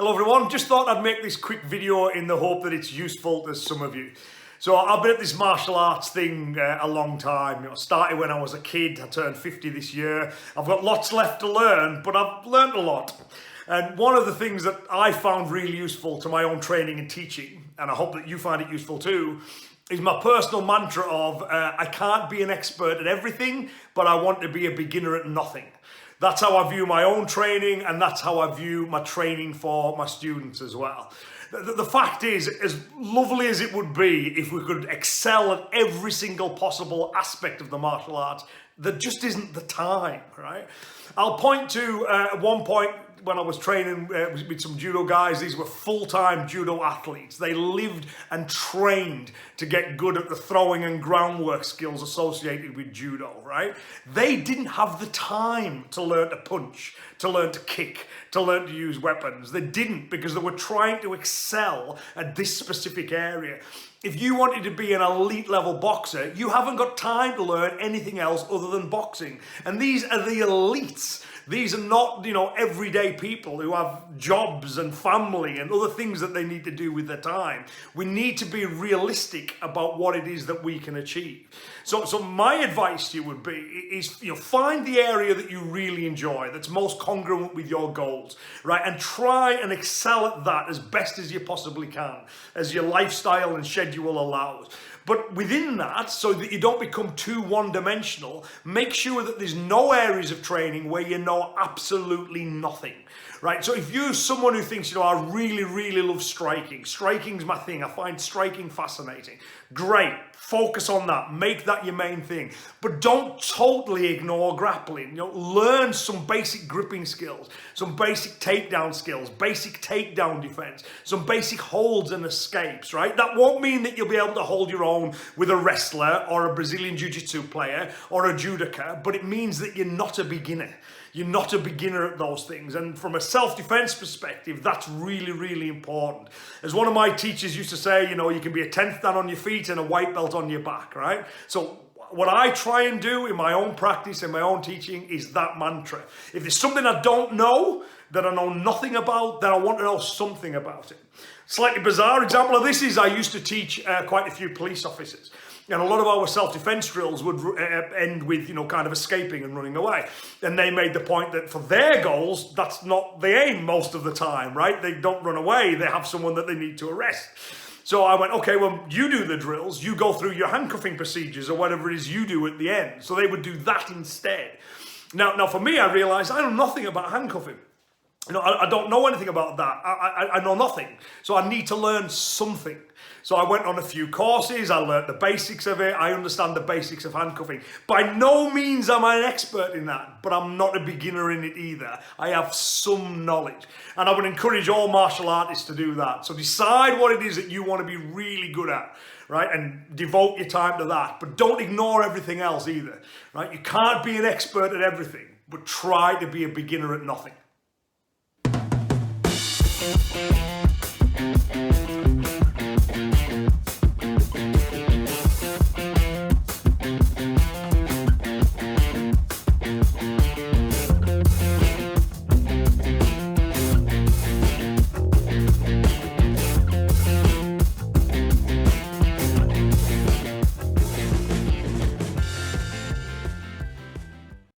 Hello everyone, just thought I'd make this quick video in the hope that it's useful to some of you. So I've been at this martial arts thing a long time. Started when I was a kid. I turned 50 this year. I've got lots left to learn, but I've learned a lot. And one of the things that I found really useful to my own training and teaching, and I hope that you find it useful too, is my personal mantra of I can't be an expert at everything, but I want to be a beginner at nothing. That's how I view my own training, and that's how I view my training for my students as well. The fact is, as lovely as it would be if we could excel at every single possible aspect of the martial arts, there just isn't the time, right? I'll point to at one point when I was training with some judo guys. These were full-time judo athletes. They lived and trained to get good at the throwing and groundwork skills associated with judo, right? They didn't have the time to learn to punch, to learn to kick, to learn to use weapons. They didn't, because they were trying to excel at this specific area. If you wanted to be an elite level boxer, you haven't got time to learn anything else other than boxing. And these are the elites. These are not, everyday people who have jobs and family and other things that they need to do with their time. We need to be realistic about what it is that we can achieve. So my advice to you would be, find the area that you really enjoy, that's most congruent with your goals, right? And try and excel at that as best as you possibly can, as your lifestyle and schedule allows. But within that, so that you don't become too one-dimensional, make sure that there's no areas of training where you know absolutely nothing, right? So if you're someone who thinks, I really, really love striking. Striking's my thing. I find striking fascinating. Great. Focus on that. Make that your main thing. But don't totally ignore grappling. Learn some basic gripping skills, some basic takedown skills, basic takedown defense, some basic holds and escapes, right? That won't mean that you'll be able to hold your own with a wrestler or a Brazilian Jiu-Jitsu player or a judoka, but it means that you're not a beginner. You're not a beginner at those things. And from a self-defense perspective, that's really, really important. As one of my teachers used to say, you can be a 10th dan on your feet and a white belt on your back, right? So what I try and do in my own practice and my own teaching is that mantra. If there's something I don't know, that I know nothing about, then I want to know something about it. Slightly bizarre example of this is I used to teach quite a few police officers. And a lot of our self-defense drills would end with, kind of escaping and running away. And they made the point that for their goals, that's not the aim most of the time, right? They don't run away. They have someone that they need to arrest. So I went, okay, well, you do the drills. You go through your handcuffing procedures or whatever it is you do at the end. So they would do that instead. Now for me, I realized I know nothing about handcuffing. I don't know anything about that. I know nothing. So I need to learn something. So I went on a few courses, I learned the basics of it, I understand the basics of handcuffing. By no means am I an expert in that, but I'm not a beginner in it either. I have some knowledge. And I would encourage all martial artists to do that. So decide what it is that you want to be really good at, right? And devote your time to that. But don't ignore everything else either, right? You can't be an expert at everything, but try to be a beginner at nothing.